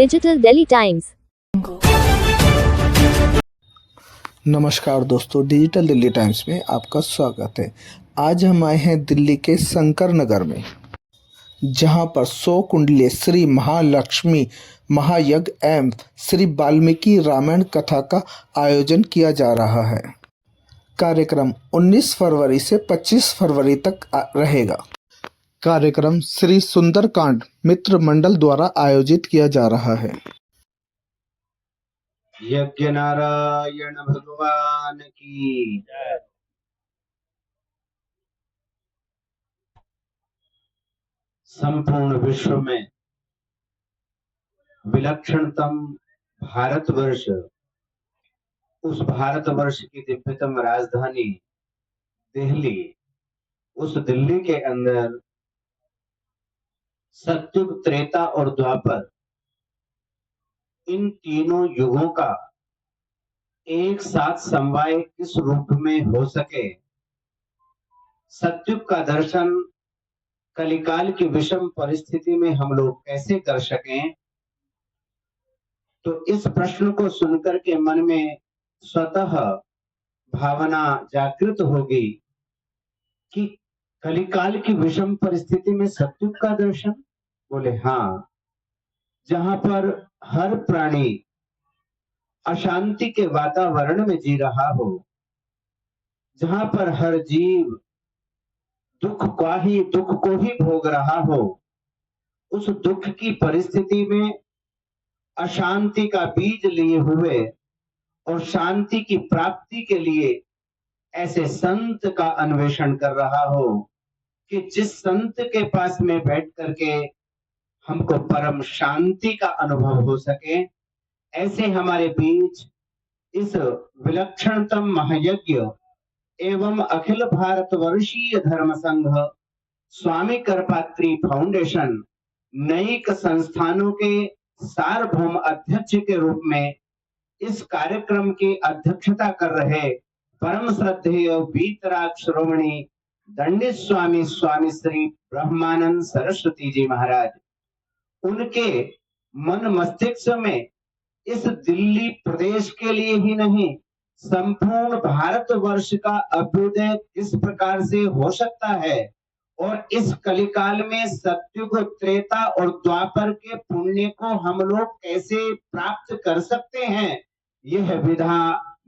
Digital Delhi times. नमस्कार दोस्तों, digital Delhi times में आपका स्वागत है। आज हम आए हैं दिल्ली के शंकर नगर में, जहां पर 100 कुंडली श्री महालक्ष्मी महायज्ञ एवं श्री वाल्मीकि रामायण कथा का आयोजन किया जा रहा है। कार्यक्रम 19 फरवरी से 25 फरवरी तक रहेगा। कार्यक्रम श्री सुंदरकांड मित्र मंडल द्वारा आयोजित किया जा रहा है। यज्ञ नारायण भगवान की जय। संपूर्ण विश्व में विलक्षणतम भारतवर्ष, उस भारतवर्ष की दिव्यतम राजधानी दिल्ली, उस दिल्ली के अंदर सतयुग, त्रेता और द्वापर, इन तीनों युगों का एक साथ समवाय किस रूप में हो सके, सतयुग का दर्शन कलिकाल की विषम परिस्थिति में हम लोग कैसे कर सकें, तो इस प्रश्न को सुनकर के मन में स्वतः भावना जागृत होगी कि कलिकाल की विषम परिस्थिति में सतयुग का दर्शन। बोले हाँ, जहां पर हर प्राणी अशांति के वातावरण में जी रहा हो, जहां पर हर जीव दुख को ही भोग रहा हो, उस दुख की परिस्थिति में अशांति का बीज लिए हुए और शांति की प्राप्ति के लिए ऐसे संत का अन्वेषण कर रहा हो कि जिस संत के पास में बैठ करके हमको परम शांति का अनुभव हो सके, ऐसे हमारे बीच इस विलक्षणतम महायज्ञ एवं अखिल भारतवर्षीय धर्म संघ स्वामी करपात्री फाउंडेशन नैक संस्थानों के सार्वभौम अध्यक्ष के रूप में इस कार्यक्रम की अध्यक्षता कर रहे परम श्रद्धेय वीतराग श्रोमणी दंडित स्वामी स्वामी श्री ब्रह्मानंद सरस्वती जी महाराज, उनके मन मस्तिष्क में इस दिल्ली प्रदेश के लिए ही नहीं, संपूर्ण भारतवर्ष का अभ्युदय किस प्रकार से हो सकता है और इस कलिकाल में सतयुग, त्रेता और द्वापर के पुण्य को हम लोग कैसे प्राप्त कर सकते हैं, यह विधा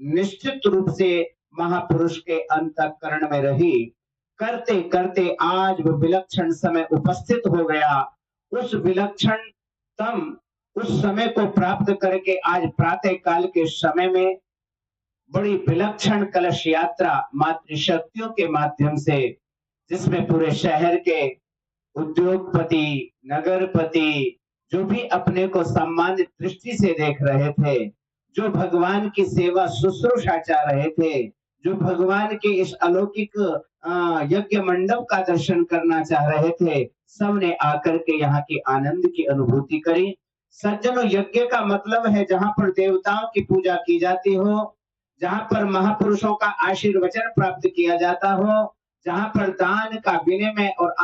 निश्चित रूप से महापुरुष के अंतःकरण में रही। करते करते आज वो विलक्षण समय उपस्थित हो गया। उस विलक्षणतम उस समय को प्राप्त करके आज प्रातः काल के समय में बड़ी विलक्षण कलश यात्रा मातृशक्तियों के माध्यम से, जिसमें पूरे शहर के उद्योगपति, नगरपति, जो भी अपने को सम्मानित दृष्टि से देख रहे थे, जो भगवान की सेवा शुश्रूषा चाह रहे थे, जो भगवान के इस अलौकिक यज्ञ मंडप का दर्शन करना चाह रहे थे, सबने आकर के यहाँ की आनंद की अनुभूति करी। सज्जनों, यज्ञ का मतलब है जहां पर देवताओं की पूजा की जाती हो, जहां पर महापुरुषों का आशीर्वचन प्राप्त किया जाता हो, जहां पर दान का विनिमय और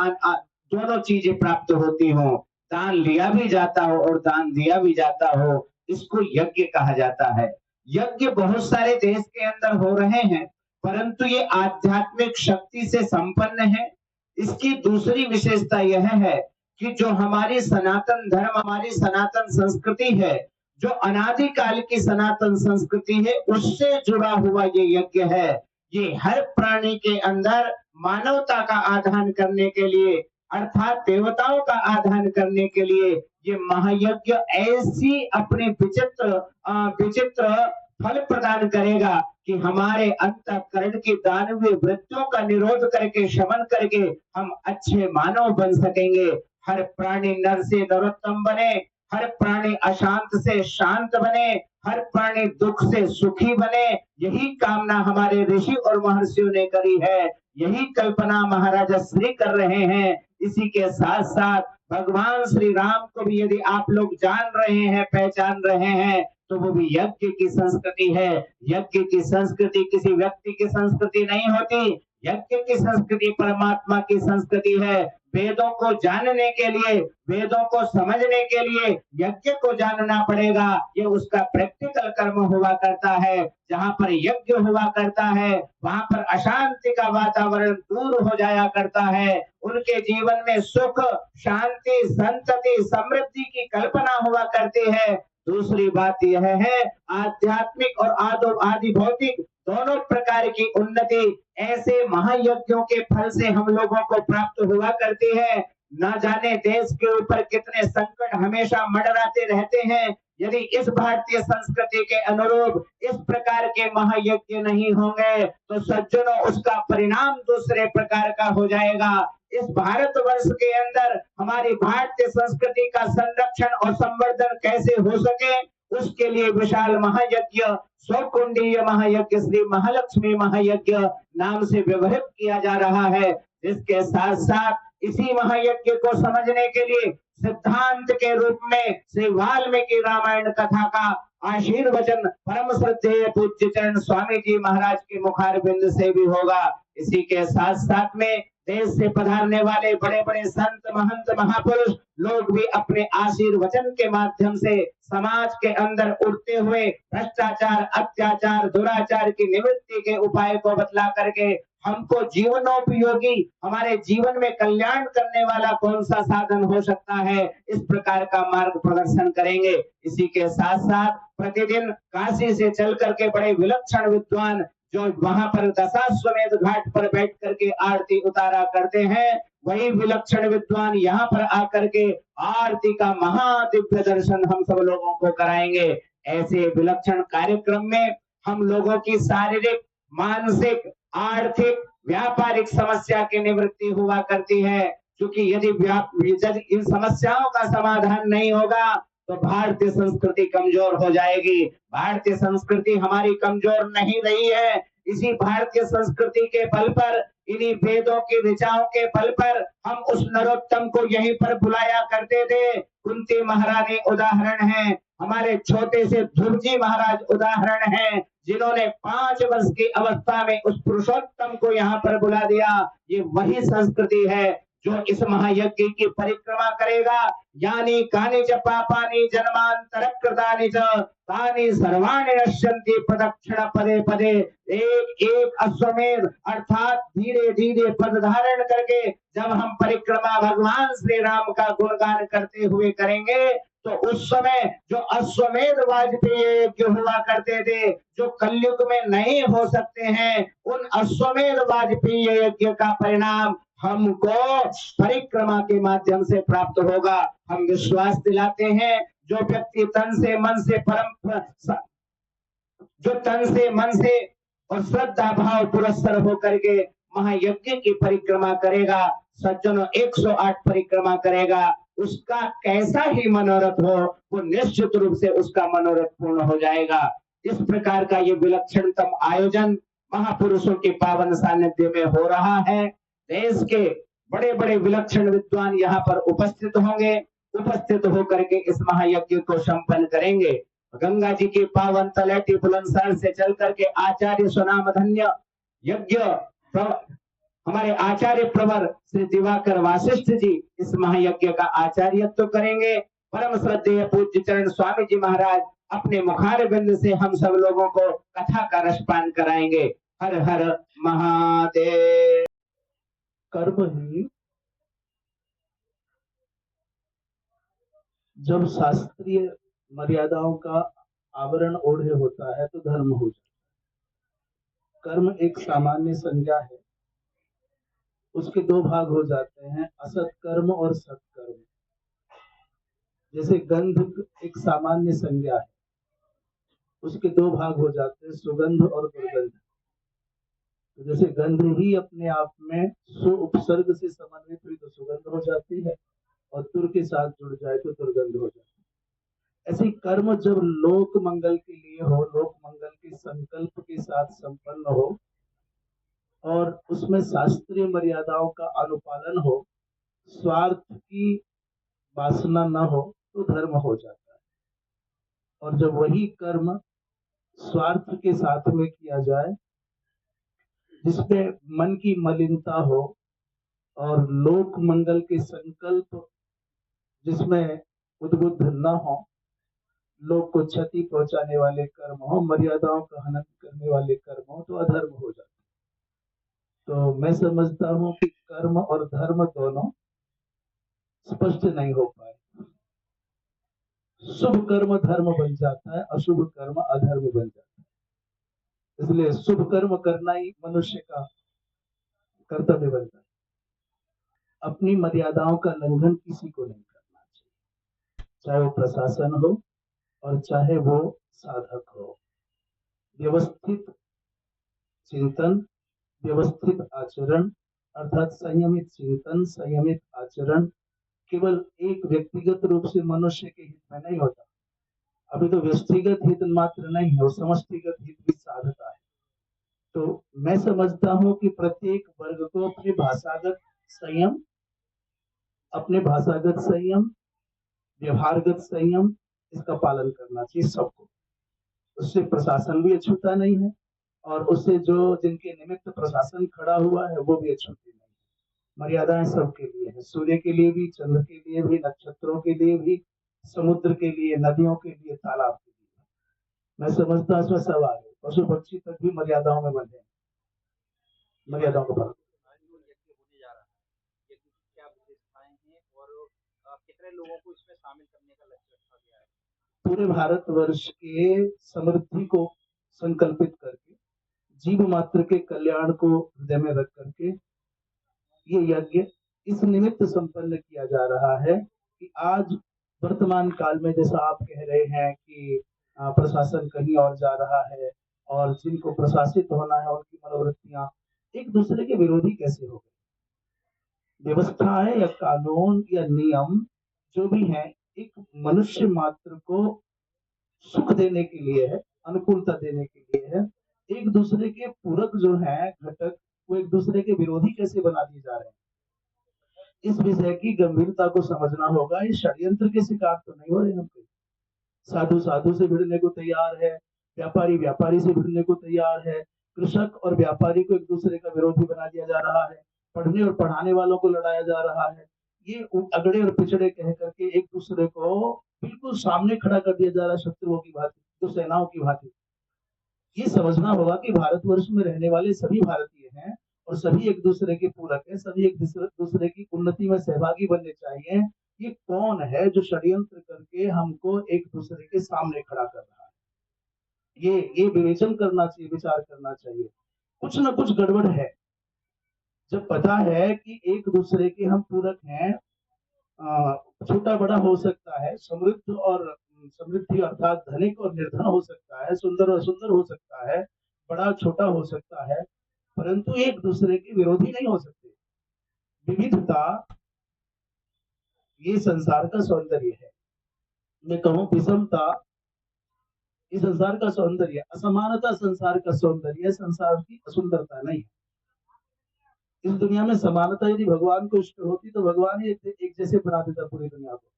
दोनों चीजें प्राप्त होती हो, दान लिया भी जाता हो और दान दिया भी जाता हो, इसको यज्ञ कहा जाता है। यज्ञ बहुत सारे देश के अंदर हो रहे हैं, परंतु ये आध्यात्मिक शक्ति से संपन्न है। इसकी दूसरी विशेषता यह है कि जो हमारी सनातन धर्म, हमारी सनातन संस्कृति है, जो अनादिकाल की सनातन संस्कृति है, उससे जुड़ा हुआ ये यज्ञ है। ये हर प्राणी के अंदर मानवता का आधान करने के लिए, अर्थात देवताओं का आधान करने के लिए ये महायज्ञ ऐसी अपने विचित्र फल प्रदान करेगा कि हमारे अंतःकरण की दानवीय वृत्तियों का निरोध करके, शमन करके हम अच्छे मानव बन सकेंगे। हर प्राणी नर से नरोत्तम बने, हर प्राणी अशांत से शांत बने, हर प्राणी दुख से सुखी बने, यही कामना हमारे ऋषि और महर्षियों ने करी है, यही कल्पना महाराजा श्री कर रहे हैं। इसी के साथ साथ भगवान श्री राम को भी यदि आप लोग जान रहे हैं, पहचान रहे हैं, तो वो भी यज्ञ की संस्कृति है। यज्ञ की संस्कृति किसी व्यक्ति की संस्कृति नहीं होती, यज्ञ की संस्कृति परमात्मा की संस्कृति है। वेदों को जानने के लिए, वेदों को समझने के लिए यज्ञ को जानना पड़ेगा। ये उसका प्रैक्टिकल कर्म हुआ करता है। जहां पर यज्ञ हुआ करता है वहां पर अशांति का वातावरण दूर हो जाया करता है। उनके जीवन में सुख, शांति, संतति, समृद्धि की कल्पना हुआ करती है। दूसरी बात यह है, आध्यात्मिक और आदि भौतिक दोनों प्रकार की उन्नति ऐसे महायज्ञों के फल से हम लोगों को प्राप्त हुआ करती है। न जाने देश के ऊपर कितने संकट हमेशा मंडराते रहते हैं। यदि इस भारतीय संस्कृति के अनुरूप इस प्रकार के महायज्ञ नहीं होंगे तो सज्जनों उसका परिणाम दूसरे प्रकार का हो जाएगा। इस भारतवर्ष के अंदर हमारी भारतीय संस्कृति का संरक्षण और संवर्धन कैसे हो सके, उसके लिए विशाल महायज्ञ, 100 कुंडीय महायज्ञ, श्री महालक्ष्मी महायज्ञ नाम से व्यवहित किया जा रहा है। इसके साथ साथ इसी महायज्ञ को समझने के लिए सिद्धांत के रूप में श्री वाल्मीकि रामायण कथा का आशीर्वचन परम श्रद्धेय पूज्य चरण स्वामी जी महाराज के मुखारबिंद से भी होगा। इसी के साथ साथ में देश से पधारने वाले बड़े बड़े संत, महंत, महापुरुष लोग भी अपने आशीर्वचन के माध्यम से समाज के अंदर उठते हुए भ्रष्टाचार, अत्याचार, दुराचार की निवृत्ति के उपाय को बतला करके हमको जीवनोपयोगी, हमारे जीवन में कल्याण करने वाला कौन सा साधन हो सकता है, इस प्रकार का मार्ग प्रदर्शन करेंगे। इसी के साथ साथ प्रतिदिन काशी से चल करके बड़े विलक्षण विद्वान जो वहां पर दशाश्वमेध घाट पर बैठ करके आरती उतारा करते हैं, वही विलक्षण विद्वान यहाँ पर आकर के आरती का महादिव्य दर्शन हम सब लोगों को कराएंगे। ऐसे विलक्षण कार्यक्रम में हम लोगों की शारीरिक, मानसिक, आर्थिक, व्यापारिक समस्या की निवृत्ति हुआ करती है। क्योंकि यदि इन समस्याओं का समाधान नहीं होगा तो भारतीय संस्कृति कमजोर हो जाएगी। भारतीय संस्कृति हमारी कमजोर नहीं रही है। इसी भारतीय संस्कृति के बल पर, इन्हीं वेदों की ऋचाओं के बल पर हम उस नरोत्तम को यहीं पर बुलाया करते थे। कुंती महारानी उदाहरण है, हमारे छोटे से ध्रुव जी महाराज उदाहरण हैं, जिन्होंने 5 वर्ष की अवस्था में उस पुरुषोत्तम को यहाँ पर बुला दिया। ये वही संस्कृति है जो इस महायज्ञ की परिक्रमा करेगा। यानी कानि च पापानि जन्मांतर कृतानि च तानि सर्वाणि नश्यन्ति प्रदक्षिण पदे पदे। एक एक अश्वमेध अर्थात धीरे धीरे पद धारण करके जब हम परिक्रमा भगवान श्री राम का गुणगान करते हुए करेंगे तो उस समय जो अश्वमेध वाजपेयी यज्ञ हुआ करते थे, जो कलयुग में नहीं हो सकते हैं, उन अश्वमेध वाजपेयी यज्ञ का परिणाम हमको परिक्रमा के माध्यम से प्राप्त होगा। हम विश्वास दिलाते हैं, जो व्यक्ति तन से मन से और श्रद्धा भाव पुरस्सर होकर के महायज्ञ की परिक्रमा करेगा, सज्जनों 108 परिक्रमा करेगा, उसका कैसा ही मनोरथ हो, वो निश्चित रूप से उसका मनोरथ पूर्ण हो जाएगा। इस प्रकार का ये विलक्षणतम आयोजन महापुरुषों के पावन सानिध्य में हो रहा है। देश के बड़े बड़े विलक्षण विद्वान यहाँ पर उपस्थित होंगे, उपस्थित होकर के इस महायज्ञ को संपन्न करेंगे। गंगा जी के पावन तलहटी बुलंदशहर से चल करके आचार्य सुनाम धन्य यज्ञ हमारे आचार्य प्रवर श्री दिवाकर वासिष्ठ जी इस महायज्ञ का आचार्यत्व करेंगे। परम श्रद्धेय पूज्य चरण स्वामी जी महाराज अपने मुखारबिंद से हम सब लोगों को कथा का रसपान कराएंगे। हर हर महादेव। कर्म ही जब शास्त्रीय मर्यादाओं का आवरण ओढ़े होता है तो धर्म हो जाता है। कर्म एक सामान्य संज्ञा है, उसके 2 भाग हो जाते हैं, असत कर्म और सत्कर्म। जैसे गंध एक सामान्य संज्ञा है, उसके 2 भाग हो जाते हैं, सुगंध और दुर्गंध। तो जैसे गंध ही अपने आप में सु उपसर्ग से समन्वित हुई तो सुगंध हो जाती है और तुर के साथ जुड़ जाए तो दुर्गंध हो जाती है। ऐसे कर्म जब लोक मंगल के लिए हो, लोक मंगल के संकल्प के साथ संपन्न हो और उसमें शास्त्रीय मर्यादाओं का अनुपालन हो, स्वार्थ की वासना न हो तो धर्म हो जाता है। और जब वही कर्म स्वार्थ के साथ में किया जाए, जिसमें मन की मलिनता हो, और लोक मंगल के संकल्प जिसमें उद्बुद्ध न हो, लोक को क्षति पहुंचाने वाले कर्म हो, मर्यादाओं का हनन करने वाले कर्म हो, तो अधर्म हो जाता है। तो मैं समझता हूँ कि कर्म और धर्म दोनों स्पष्ट नहीं हो पाए। शुभ कर्म धर्म बन जाता है, अशुभ कर्म अधर्म बन जाता है। इसलिए शुभ कर्म करना ही मनुष्य का कर्तव्य बनता है। अपनी मर्यादाओं का लंघन किसी को नहीं करना चाहिए, चाहे वो प्रशासन हो और चाहे वो साधक हो। व्यवस्थित चिंतन, व्यवस्थित आचरण अर्थात संयमित चिंतन, संयमित आचरण केवल एक व्यक्तिगत रूप से मनुष्य के हित में नहीं होता। अभी तो व्यक्तिगत हित मात्र नहीं है, वो समष्टिगत हित भी साधता है। तो मैं समझता हूँ कि प्रत्येक वर्ग को अपने भाषागत संयम, व्यवहारगत संयम, इसका पालन करना चाहिए सबको। उससे प्रशासन भी अछूता नहीं है और उससे जो जिनके निमित्त प्रशासन खड़ा हुआ है वो भी अछूते नहीं है। मर्यादाएं सबके लिए है, सूर्य के लिए भी, चंद्र के लिए भी, नक्षत्रों के लिए भी, समुद्र के लिए, नदियों के लिए, तालाब के लिए। मैं समझता हूँ इसमें सब आ गए, पशु पक्षी तक भी मर्यादाओं में बंधे, मर्यादाओं को पालन। कितने लोगों को इसमें शामिल करने का लक्ष्य रखा गया है? पूरे भारतवर्ष के समृद्धि को संकल्पित करके, जीव मात्र के कल्याण को हृदय में रख करके ये यज्ञ इस निमित्त संपन्न किया जा रहा है कि आज वर्तमान काल में जैसा आप कह रहे हैं कि प्रशासन कहीं और जा रहा है और जिनको प्रशासित होना है उनकी मनोवृत्तियां एक दूसरे के विरोधी कैसे हो गई। व्यवस्थाएं या कानून या नियम जो भी है एक मनुष्य मात्र को सुख देने के लिए है, अनुकूलता देने के लिए है। एक दूसरे के पूरक जो है घटक वो एक दूसरे के विरोधी कैसे बना दिए जा रहे हैं, इस विषय की गंभीरता को समझना होगा। ये षड्यंत्र के शिकार तो नहीं हो रहे हम कोई। साधु साधु से भिड़ने को तैयार है, व्यापारी व्यापारी से भिड़ने को तैयार है, कृषक और व्यापारी को एक दूसरे का विरोधी बना दिया जा रहा है, पढ़ने और पढ़ाने वालों को लड़ाया जा रहा है। ये अगड़े और पिछड़े कह करके एक दूसरे को बिल्कुल सामने खड़ा कर दिया जा रहा है, शत्रुओं की भांति, तो सेनाओं की भांति। ये समझना होगा कि भारतवर्ष में रहने वाले सभी भारतीय हैं और सभी एक दूसरे के पूरक हैं, सभी एक दूसरे की उन्नति में सहभागी बनने चाहिए। ये कौन है जो षड्यंत्र करके हमको एक दूसरे के सामने खड़ा कर रहा है, ये विवेचन करना चाहिए, विचार करना चाहिए। कुछ ना कुछ गड़बड़ है। जब पता है कि एक दूसरे के हम पूरक हैं, छोटा बड़ा हो सकता है, समृद्ध और समृद्धि अर्थात धनिक और निर्धन हो सकता है, सुंदर और सुंदर हो सकता है, बड़ा छोटा हो सकता है, परंतु एक दूसरे के विरोधी नहीं हो सकते। विविधता ये संसार का सौंदर्य है। मैं कहूँ विषमता ये संसार का सौंदर्य, असमानता संसार का सौंदर्य, संसार की असुंदरता नहीं। इस दुनिया में समानता यदि भगवान को इष्ट होती तो भगवान ही एक जैसे बना देता पूरी दुनिया को।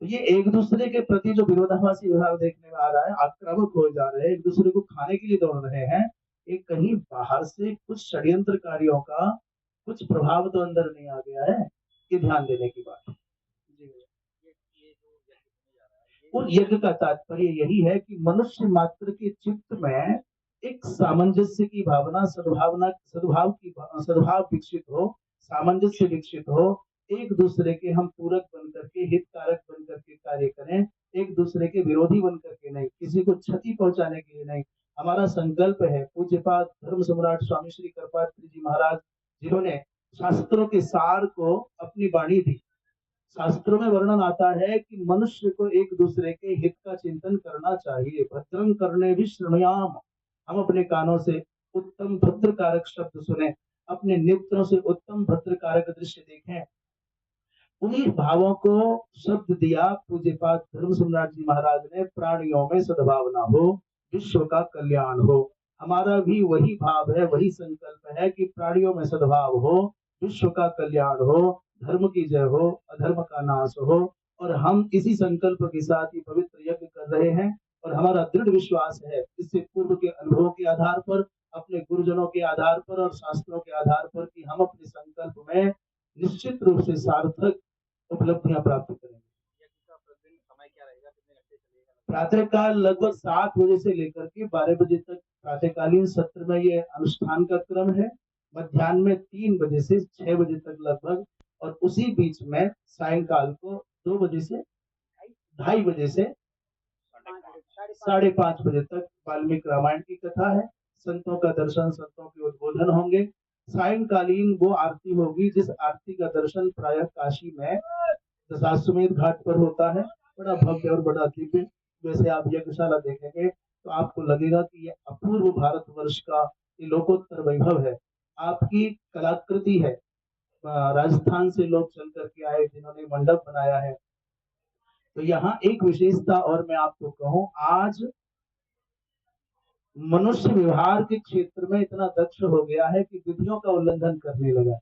तो ये एक दूसरे के प्रति जो विरोधाभासी व्यवहार देखने में आ रहा है, आक्रामक हो जा रहे हैं, एक दूसरे को खाने के लिए दौड़ रहे हैं, एक कहीं बाहर से कुछ षड्यंत्रकारियों का कुछ प्रभाव तो अंदर नहीं आ गया है, ये ध्यान देने की बात है। उस यज्ञ का तात्पर्य यही है कि मनुष्य मात्र के चित्त में एक सामंजस्य की भावना, सद्भाव विकसित हो, सामंजस्य विकसित हो, एक दूसरे के हम पूरक बन करके, हितकारक बन करके कार्य करें, एक दूसरे के विरोधी बन करके नहीं, किसी को क्षति पहुंचाने के लिए नहीं। हमारा संकल्प है, पूज्यपाद धर्म सम्राट स्वामी श्री कृपात्री जी महाराज जिन्होंने शास्त्रों के सार को अपनी वाणी दी। शास्त्रों में वर्णन आता है कि मनुष्य को एक दूसरे के हित का चिंतन करना चाहिए। भद्रं करने भी श्रृणुयाम, हम अपने कानों से उत्तम भद्रकारक शब्द सुने, अपने नेत्रों से उत्तम भद्रकारक दृश्य देखें। उन्हीं भावों को शब्द दिया पूज्यपाद धर्म सम्राट जी महाराज ने, प्राणियों में सद्भावना हो, विश्व का कल्याण हो। हमारा भी वही भाव है, वही संकल्प है कि प्राणियों में सद्भाव हो, विश्व का कल्याण हो, धर्म की जय हो, अधर्म का नाश हो। और हम इसी संकल्प के साथ ही पवित्र यज्ञ कर रहे हैं और हमारा दृढ़ विश्वास है, इससे पूर्व के अनुभवों के आधार पर, अपने गुरुजनों के आधार पर और शास्त्रों के आधार पर, कि हम अपने संकल्प में निश्चित रूप से सार्थक उपलब्धियां प्राप्त करेंगे। यज्ञ का प्रतिदिन समय क्या रहेगा, कितने घंटे चलेगा? प्रातःकाल लगभग 7 बजे से लेकर के 12 बजे तक प्रातःकालीन सत्र में ये अनुष्ठान का क्रम है। मध्याह्न में 3 बजे से 6 बजे तक लगभग, और उसी बीच में सायंकाल को 2 बजे से 2:30 बजे से 5:30 बजे तक वाल्मीकि रामायण की कथा है। संतों का दर्शन, संतों के उद्बोधन होंगे। सायंकालीन वो आरती होगी जिस आरती का दर्शन प्रायः काशी में दशाश्वमेध घाट पर होता है। बड़ा भव्य और बड़ा दिव्य। वैसे आप यज्ञशाला देखेंगे तो आपको लगेगा कि ये अपूर्व भारतवर्ष का ये लोकोत्तर वैभव है। आपकी कलाकृति है। राजस्थान से लोग चल करके आए जिन्होंने मंडप बनाया है। तो यहाँ एक विशेषता और मैं आपको कहूँ, आज मनुष्य व्यवहार के क्षेत्र में इतना दक्ष हो गया है कि विधियों का उल्लंघन करने लगा,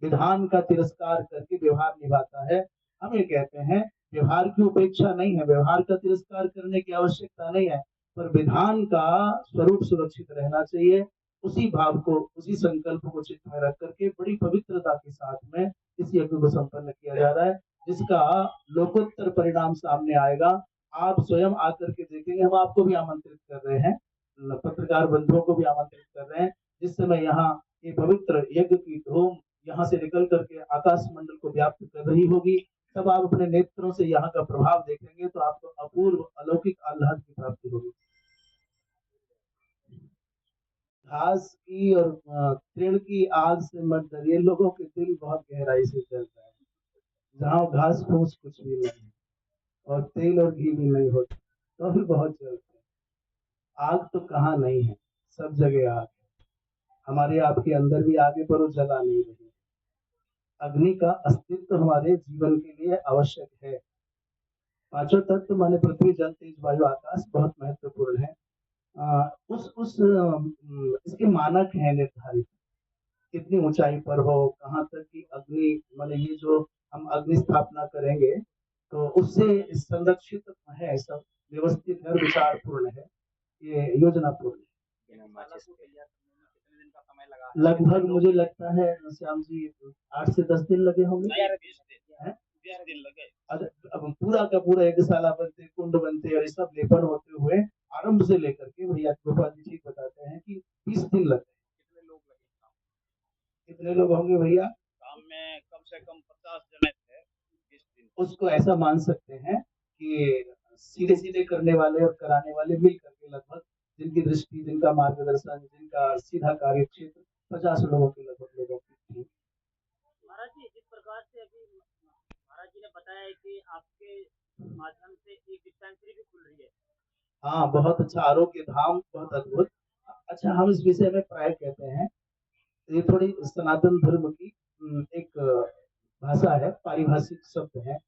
विधान का तिरस्कार करके व्यवहार निभाता है। हम ये कहते हैं व्यवहार की उपेक्षा नहीं है, व्यवहार का तिरस्कार करने की आवश्यकता नहीं है, पर विधान का स्वरूप सुरक्षित रहना चाहिए। उसी भाव को, उसी संकल्प को चित्त में रख करके बड़ी पवित्रता के साथ में इस यज्ञ को संपन्न किया जा रहा है, जिसका लोकोत्तर परिणाम सामने आएगा। आप स्वयं आकर के देखेंगे। हम आपको भी आमंत्रित कर रहे हैं, पत्रकार बंधुओं को भी आमंत्रित कर रहे हैं। जिस समय यहाँ ये पवित्र यज्ञ की धूम यहाँ से निकल करके आकाश मंडल को व्याप्त कर रही होगी, तब आप अपने नेत्रों से यहाँ का प्रभाव देखेंगे तो आपको अपूर्व अलौकिक आह्लाद की प्राप्ति होगी। घास की और तृण की आग से मत डरिए, लोगों के दिल बहुत गहराई से जलता है। जहाँ घास फूस कुछ भी नहीं और तेल और घी भी नहीं होता तो भी बहुत जलते हैं। आग तो कहाँ नहीं है, सब जगह आग है। हमारे आपके अंदर भी आगे पर वो जला नहीं रही। अग्नि का अस्तित्व हमारे जीवन के लिए आवश्यक है। पांचों तत्व माने पृथ्वी, जल, तेज, वायु, आकाश बहुत महत्वपूर्ण है। इसके मानक है निर्धारित, कितनी ऊंचाई पर हो, कहाँ तक की अग्नि, माने ये जो हम अग्नि स्थापना करेंगे तो उससे संरक्षित है, सब व्यवस्थित है, विचार पूर्ण है, ये योजना पूर्ण है। यज्ञशाला को तैयार करने में कितने दिन का समय लगा है? लगभग मुझे लगता है श्याम जी 8 से 10 दिन लगे होंगे। 20 दिन लगे। अब पूरा का पूरा यज्ञशाला बनते, कुंड बनते और ये सब लेपन होते हुए आरंभ से लेकर के भैया गोपाल जी ठीक बताते हैं कि 20 दिन लगे। कितने लोग लगे काम? कितने लोग होंगे भैया? काम में कम से कम 50 जने थे 20 दिन। उसको ऐसा मान सकते हैं कि सीधे सीधे करने वाले और कराने वाले मिल करके लगभग, जिनकी दृष्टि, जिनका मार्गदर्शन, जिनका सीधा कार्य क्षेत्र 50 लोगों के लगभग लोगों की थी। महाराज जी, जिस प्रकार से अभी महाराज जी ने बताया है कि आपके माध्यम से एक डिस्पेंसरी भी खुल रही है। हाँ, बहुत अच्छा, आरोग्य धाम, बहुत अद्भुत। अच्छा, हम इस विषय में प्राय कहते हैं, ये थोड़ी सनातन धर्म की एक भाषा है, पारिभाषिक शब्द है।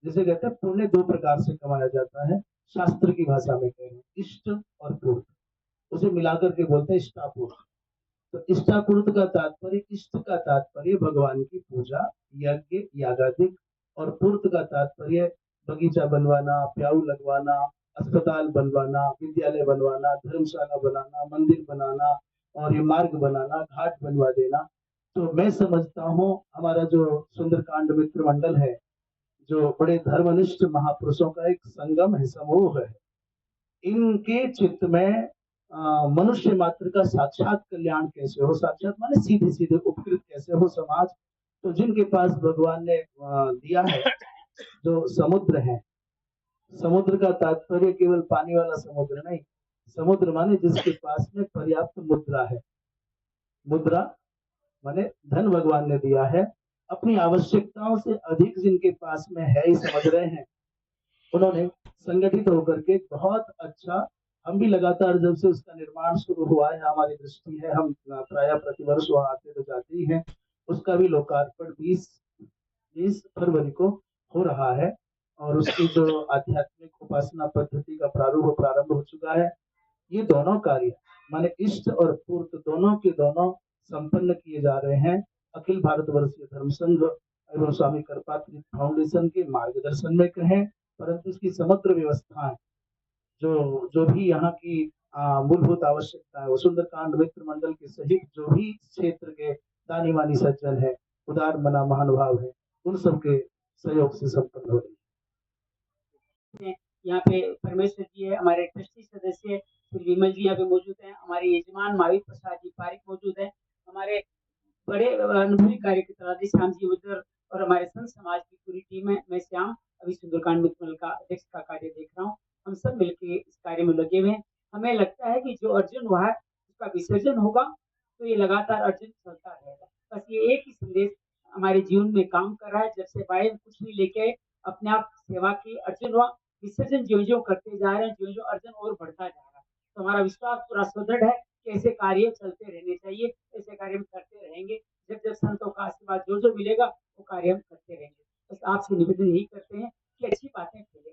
जिसे कहते हैं पुण्य 2 प्रकार से कमाया जाता है। शास्त्र की भाषा में कह रहे हैं, इष्ट और पूर्त, उसे मिलाकर के बोलते हैं इष्टापूर्त। तो इष्टापूर्त का तात्पर्य, इष्ट का तात्पर्य भगवान की पूजा, यज्ञ, यागादिक, और पूर्त का तात्पर्य बगीचा बनवाना, प्याऊ लगवाना, अस्पताल बनवाना, विद्यालय बनवाना, धर्मशाला बनाना, मंदिर बनाना और ये मार्ग बनाना, घाट बनवा देना। तो मैं समझता हूँ हमारा जो सुंदरकांड मित्र मंडल है, जो बड़े धर्मनिष्ठ महापुरुषों का एक संगम है, समूह है, इनके चित्त में मनुष्य मात्र का साक्षात कल्याण कैसे हो, साक्षात माने सीधे सीधे उपकृत कैसे हो समाज। तो जिनके पास भगवान ने दिया है जो समुद्र है, समुद्र का तात्पर्य केवल पानी वाला समुद्र नहीं, समुद्र माने जिसके पास में पर्याप्त मुद्रा है। मुद्रा माने धन भगवान ने दिया है, अपनी आवश्यकताओं से अधिक जिनके पास में है ही समझ रहे हैं, उन्होंने संगठित होकर के बहुत अच्छा, हम भी लगातार जब से उसका निर्माण शुरू हुआ है, हमारी दृष्टि है, हम प्राय प्रतिवर्ष वहां आते तो जाते ही हैं। उसका भी लोकार्पण 20 फरवरी को हो रहा है और उसकी जो आध्यात्मिक उपासना पद्धति का प्रारंभ हो चुका है। ये दोनों कार्य माने इष्ट और पूर्त दोनों के दोनों संपन्न किए जा रहे हैं अखिल भारतवर्षीय धर्म संघ एवं स्वामी कृपातीर्थ फाउंडेशन के मार्गदर्शन में कहें, परंतु इसकी समग्र व्यवस्था जो भी यहाँ की मूलभूत आवश्यकता है, वो सुंदरकांड मित्र मंडल के सहित जो भी क्षेत्र के दानी मानी सज्जन है उदार मना महानुभाव है, उन सबके सहयोग से संपन्न हो रही है। यहाँ पे परमेश्वर जी है, हमारे ट्रस्टी सदस्य श्री विमल जी यहाँ पे मौजूद हैं, हमारे यजमान महावीर प्रसाद जी पारिक मौजूद हैं, हमारे बड़े अनुभवी कार्यकर्ता श्याम जी उधर और हमारे संत समाज की पूरी टीम है। मैं श्याम अभी सुंदरकांड मित्र का अध्यक्ष का कार्य देख रहा हूँ। हम सब मिलकर इस कार्य में लगे हुए हैं। हमें लगता है कि जो अर्जुन हुआ है उसका विसर्जन होगा तो ये लगातार अर्जुन चलता रहेगा। बस ये एक ही संदेश हमारे जीवन में काम कर रहा है। जब से भाई कुछ नहीं लेके अपने आप सेवा की, अर्जुन हुआ, विसर्जन जो जो करते जा रहे हैं, जो जो अर्जुन और बढ़ता जा रहा है, तो हमारा विश्वास पूरा सुदृढ़ है कि ऐसे कार्य चलते रहने चाहिए, ऐसे कार्य हम करते रहेंगे। जब जब संतों का आशीर्वाद जो जो मिलेगा वो कार्य हम करते रहेंगे। बस आपसे निवेदन यही करते हैं कि अच्छी बातें फैले,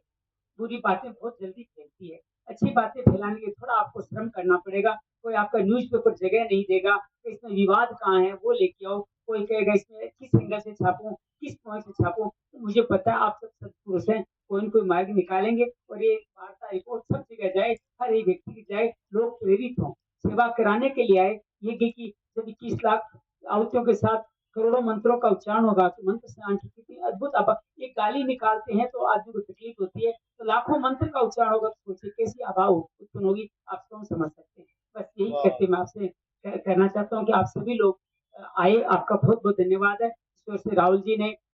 बुरी बातें बहुत जल्दी फैलती है। अच्छी बातें फैलाने के लिए थोड़ा आपको श्रम करना पड़ेगा। कोई आपका न्यूज़पेपर जगह नहीं देगा कि इसमें विवाद कहाँ है वो लेके आओ, कोई कहेगा इसमें किस एंगल से छापूं, किस पॉइंट से छापूं। तो मुझे पता है आप सब सत्पुरुष हैं, कोई न कोई मार्ग निकालेंगे और ये वार्ता रिपोर्ट सब जगह जाए, हर एक व्यक्ति की जाए, लोग प्रेरित हों, सेवा कराने के लिए आए। ये कि जब 21 लाख आहुतियों के साथ करोड़ों मंत्रों का उच्चारण होगा तो मंत्र स्नान की कितनी अद्भुत। अब एक गाली निकालते हैं तो आदमी को तकलीफ होती है, तो लाखों मंत्र का उच्चारण होगा तो सोचिए कैसी आभा उत्पन्न होगी, आप स्वयं समझ सकते हैं। बस यही कहते मैं आपसे कहना चाहता हूँ कि आप सभी लोग आए, आपका बहुत बहुत धन्यवाद है। ईश्वर से राहुल जी ने